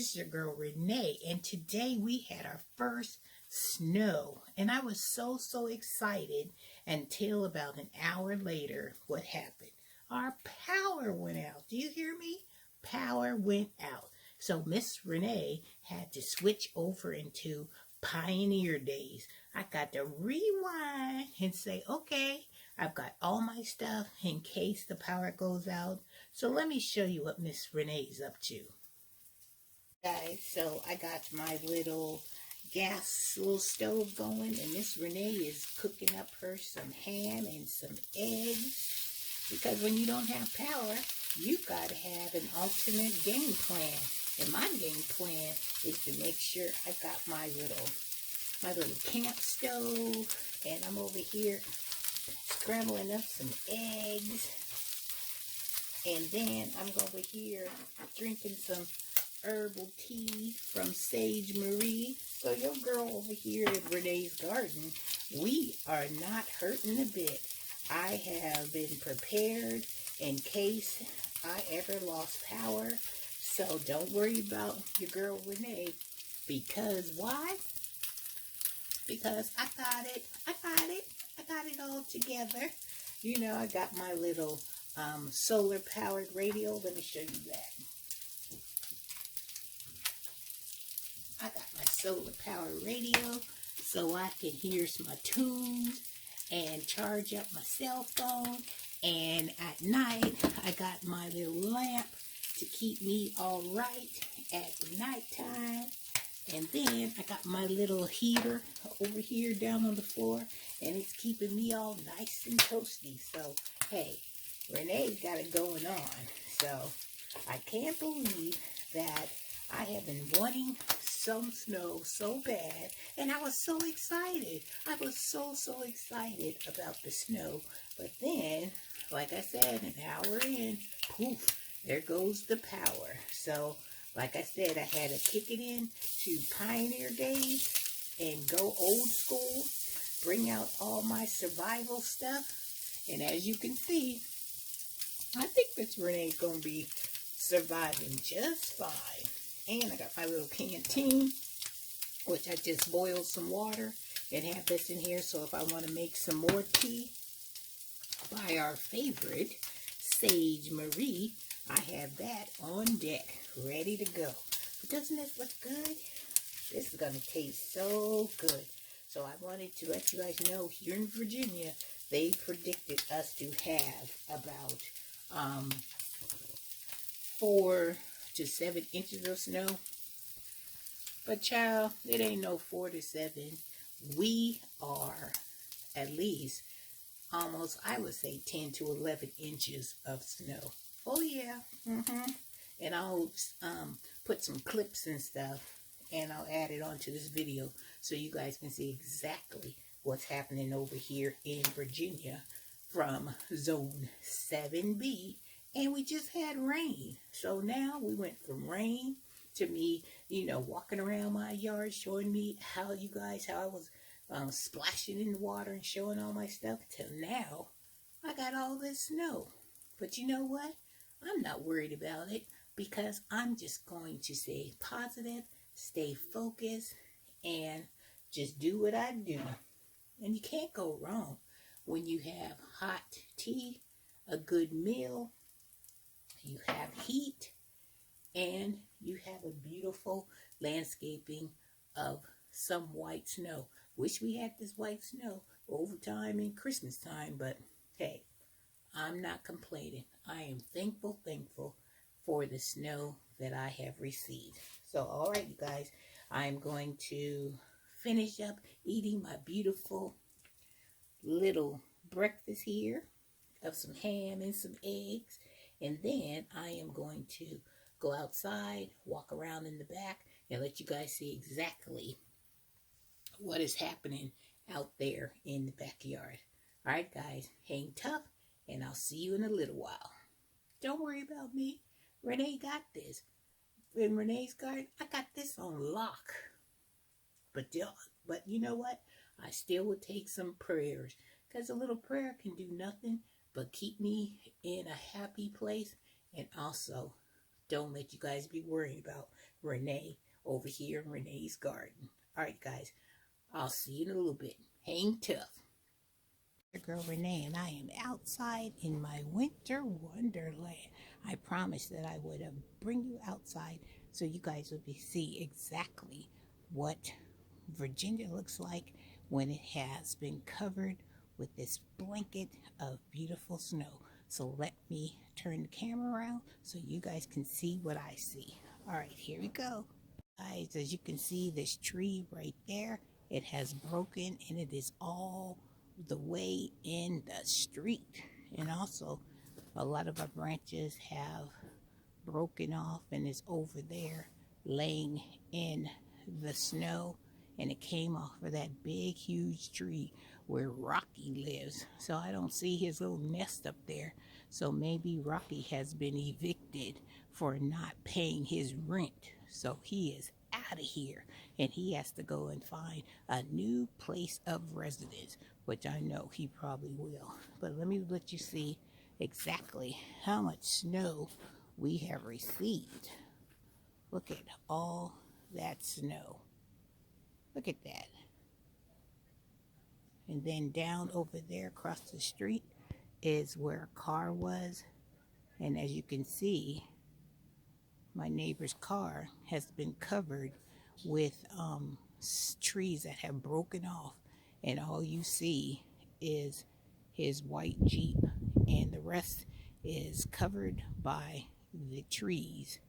It's your girl Renee, and today we had our first snow, and I was so excited until about an hour later. What happened? Our power went out. Do you hear me? Power went out. So Miss Renee had to switch over into Pioneer Days. I got to rewind and say, okay, I've got all my stuff in case the power goes out. So let me show you what Miss Renee's up to. Guys, so I got my little little stove going, and Miss Renee is cooking up her some ham and some eggs, because when you don't have power, you got to have an alternate game plan. And my game plan is to make sure I got my little camp stove, and I'm over here scrambling up some eggs, and then I'm over here drinking some herbal tea from Sage Marie. So your girl over here at Renee's Garden, we are not hurting a bit. I have been prepared in case I ever lost power. So don't worry about your girl Renee. Because why? Because I got it all together. You know, I got my little solar powered radio. Let me show you that. I got my solar powered radio so I can hear my tunes and charge up my cell phone. And at night, I got my little lamp to keep me all right at nighttime. And then I got my little heater over here down on the floor, and it's keeping me all nice and toasty. So, hey, Renee's got it going on. So, I can't believe that I have been wanting some snow so bad, and I was so excited. I was so excited about the snow. But then, like I said, an hour in, poof, there goes the power. So, like I said, I had to kick it in to Pioneer Days and go old school, bring out all my survival stuff. And as you can see, I think Miss Renee's going to be surviving just fine. And I got my little canteen, which I just boiled some water and have this in here. So if I want to make some more tea by our favorite Sage Marie, I have that on deck, ready to go. But doesn't this look good? This is going to taste so good. So I wanted to let you guys know, here in Virginia, they predicted us to have about 4 to 7 inches of snow. But child, it ain't no 4 to 7. We are at least almost, I would say, 10 to 11 inches of snow. Oh yeah. And I'll put some clips and stuff, and I'll add it onto this video so you guys can see exactly what's happening over here in Virginia from Zone 7B. And we just had rain. So now we went from rain to me, you know, walking around my yard, showing me how I was splashing in the water and showing all my stuff, till now I got all this snow. But you know what? I'm not worried about it, because I'm just going to stay positive, stay focused, and just do what I do. And you can't go wrong when you have hot tea, a good meal, you have heat, and you have a beautiful landscaping of some white snow. Wish we had this white snow over time in Christmas time, but hey, I'm not complaining. I am thankful for the snow that I have received. So, all right, you guys, I'm going to finish up eating my beautiful little breakfast here of some ham and some eggs. And then I am going to go outside, walk around in the back, and let you guys see exactly what is happening out there in the backyard. All right, guys, hang tough, and I'll see you in a little while. Don't worry about me. Renee got this. In Renee's Garden, I got this on lock. But you know what? I still would take some prayers, because a little prayer can do nothing but keep me in a happy place, and also don't let you guys be worried about Renee over here in Renee's garden. All right, guys, I'll see you in a little bit. Hang tough. Your girl Renee, and I am outside in my winter wonderland. I promised that I would bring you outside so you guys would see exactly what Virginia looks like when it has been covered with this blanket of beautiful snow. So let me turn the camera around so you guys can see what I see. All right, here we go. Guys, as you can see, this tree right there, it has broken and it is all the way in the street. And also, a lot of our branches have broken off and is over there laying in the snow, and it came off of that big huge tree where Rocky lives. So I don't see his little nest up there. So maybe Rocky has been evicted for not paying his rent. So he is out of here and he has to go and find a new place of residence, which I know he probably will. But let me let you see exactly how much snow we have received. Look at all that snow. Look at that. And then down over there across the street is where a car was. And as you can see, my neighbor's car has been covered with trees that have broken off. And all you see is his white Jeep. And the rest is covered by the trees.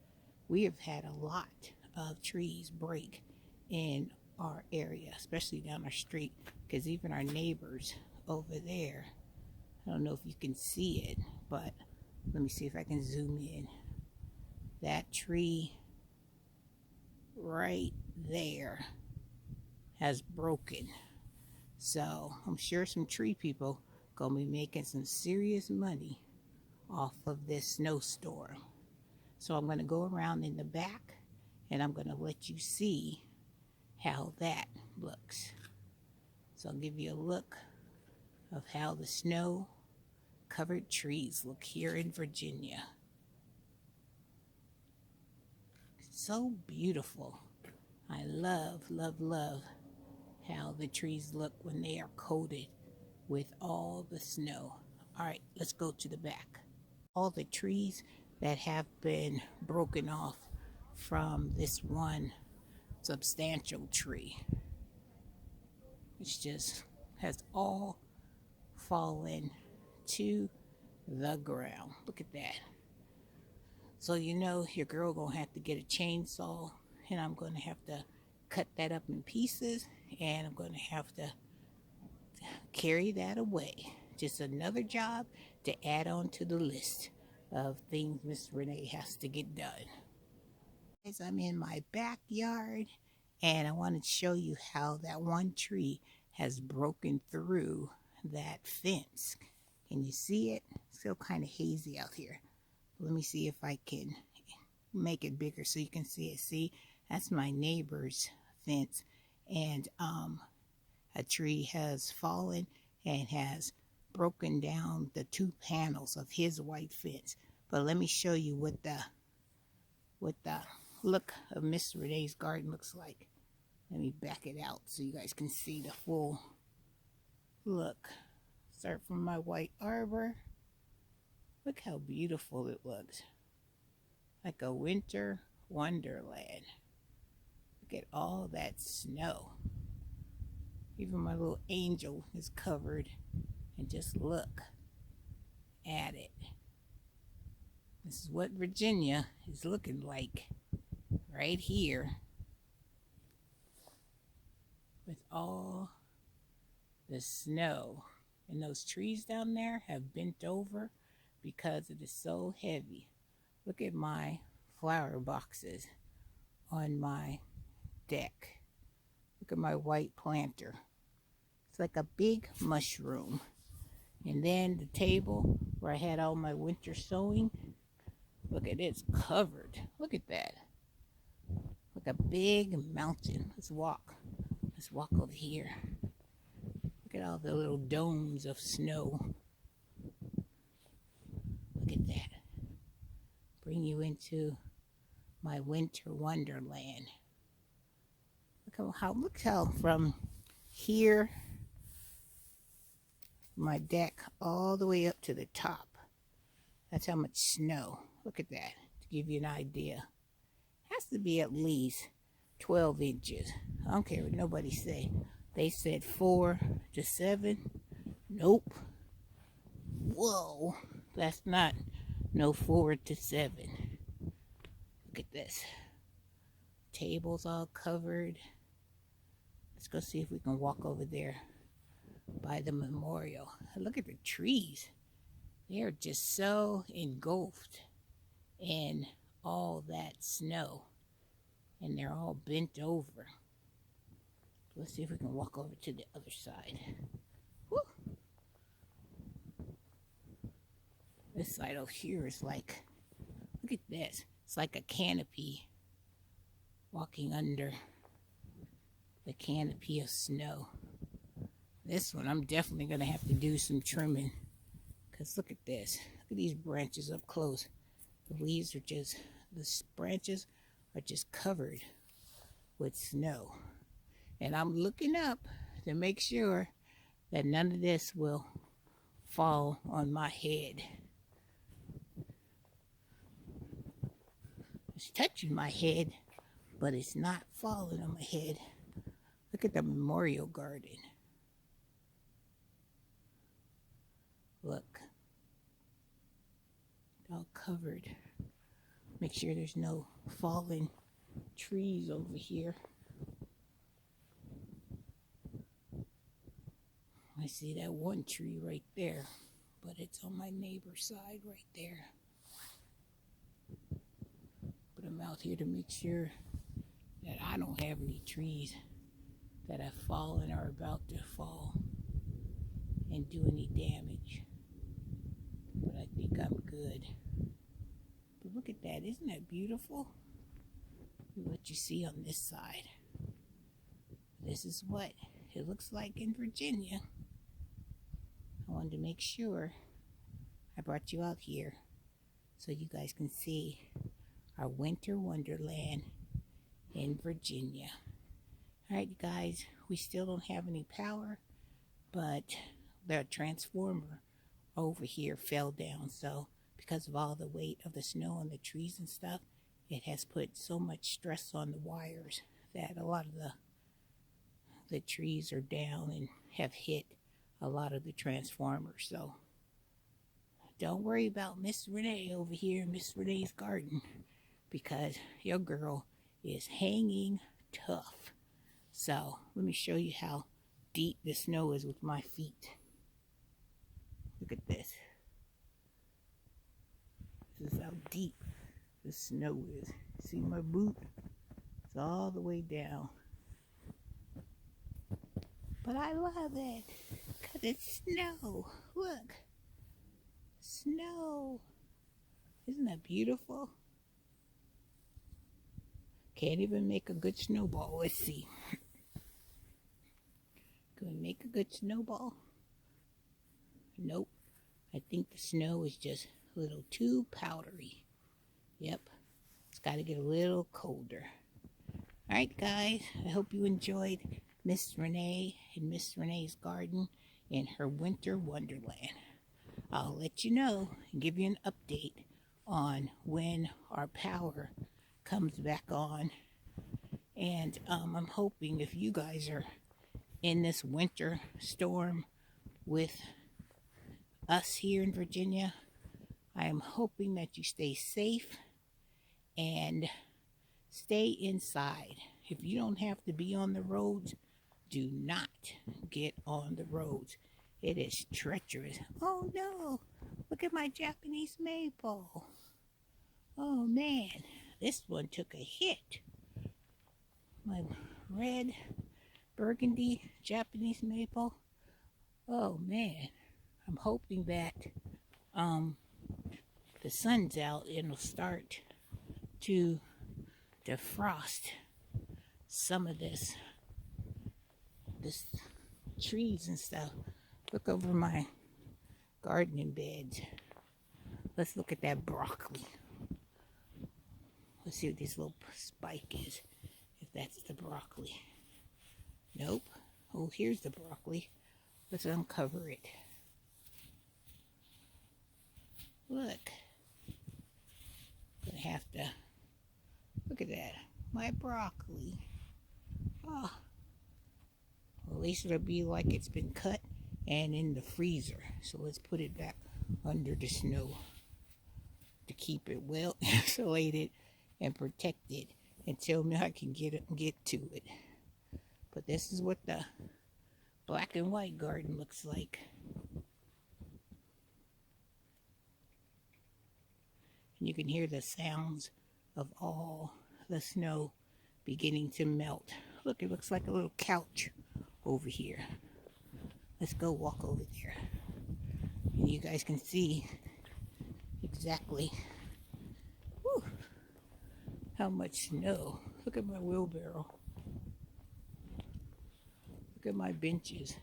We have had a lot of trees break in our area, especially down our street, because even our neighbors over there, I don't know if you can see it, but let me see if I can zoom in. That tree right there has broken. So I'm sure some tree people gonna be making some serious money off of this snowstorm. So I'm gonna go around in the back and I'm gonna let you see how that looks. So I'll give you a look of how the snow covered trees look here in Virginia. So beautiful. I love, love, love how the trees look when they are coated with all the snow. All right, let's go to the back. All the trees that have been broken off from this one substantial tree. It's just has all fallen to the ground. Look at that. So you know your girl gonna have to get a chainsaw, and I'm gonna have to cut that up in pieces, and I'm gonna have to carry that away. Just another job to add on to the list of things Miss Renee has to get done. As I'm in my backyard, and I want to show you how that one tree has broken through that fence. Can you see it? It's still kind of hazy out here. Let me see if I can make it bigger so you can see it. See, that's my neighbor's fence, and a tree has fallen and has broken down the two panels of his white fence. But let me show you what the look of Miss Renee's garden looks like. Let me back it out so you guys can see the full look. Start from my white arbor. Look how beautiful it looks. Like a winter wonderland. Look at all that snow. Even my little angel is covered. And just look at it. This is what Virginia is looking like right here. With all the snow. And those trees down there have bent over because it is so heavy. Look at my flower boxes on my deck. Look at my white planter. It's like a big mushroom. And then the table where I had all my winter sewing. Look at it, it's covered. Look at that. Like a big mountain. Let's walk. Let's walk over here. Look at all the little domes of snow. Look at that. Bring you into my winter wonderland. Look how from here, my deck, all the way up to the top. That's how much snow. Look at that, to give you an idea. Has to be at least 12 inches. I don't care what nobody say. They said 4 to 7. Nope. Whoa. That's not no 4 to 7. Look at this. Tables all covered. Let's go see if we can walk over there by the memorial. Look at the trees. They're just so engulfed in all that snow. And they're all bent over. Let's see if we can walk over to the other side. Woo. This side over here is like, look at this. It's like a canopy. Walking under the canopy of snow. This one, I'm definitely going to have to do some trimming. Because look at this. Look at these branches up close. The leaves are just, the branches are just covered with snow. And I'm looking up to make sure that none of this will fall on my head. It's touching my head, but it's not falling on my head. Look at the memorial garden. Look. All covered. Make sure there's no fallen trees over here. I see that one tree right there, but it's on my neighbor's side right there. But I'm out here to make sure that I don't have any trees that have fallen or are about to fall and do any damage. But I think I'm good. But look at that, isn't that beautiful? Look what you see on this side. This is what it looks like in Virginia. I wanted to make sure I brought you out here so you guys can see our winter wonderland in Virginia. Alright, you guys, we still don't have any power, but the transformer over here fell down, so because of all the weight of the snow on the trees and stuff, it has put so much stress on the wires that a lot of the trees are down and have hit a lot of the transformers. So don't worry about Miss Renee over here in Miss Renee's garden, because your girl is hanging tough. So let me show you how deep the snow is with my feet. Look at this. This is how deep the snow is. See my boot? It's all the way down. But I love it because it's snow. Look. Snow. Isn't that beautiful? Can't even make a good snowball. Let's see. Can we make a good snowball? Nope. I think the snow is just a little too powdery. Yep. It's got to get a little colder. Alright guys, I hope you enjoyed Miss Renee and Miss Renee's garden in her winter wonderland. I'll let you know and give you an update on when our power comes back on. And I'm hoping if you guys are in this winter storm with us here in Virginia, I am hoping that you stay safe and stay inside. If you don't have to be on the roads, do not get on the roads. It is treacherous. Oh no, look at my Japanese maple. Oh man, this one took a hit. My red burgundy Japanese maple. Oh man, I'm hoping that the sun's out and it'll start to defrost some of this trees and stuff. Look over my gardening beds. Let's look at that broccoli. Let's see what this little spike is, if that's the broccoli. Nope. Oh, here's the broccoli. Let's uncover it. Look. Gonna have to look at that. My broccoli. Oh. Well, at least it'll be like it's been cut and in the freezer. So let's put it back under the snow to keep it well insulated and protected until I can get to it. But this is what the black and white garden looks like. And you can hear the sounds of all the snow beginning to melt. Look, it looks like a little couch over here. Let's go walk over there. And you guys can see exactly how much snow. Look at my wheelbarrow. Look at my benches.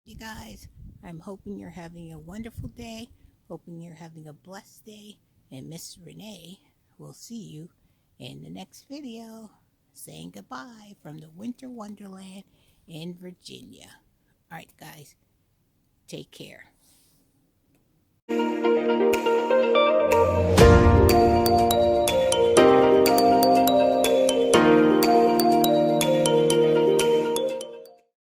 You guys, I'm hoping you're having a wonderful day. Hoping you're having a blessed day. And Miss Renee will see you in the next video. Saying goodbye from the Winter Wonderland in Virginia. Alright guys, take care.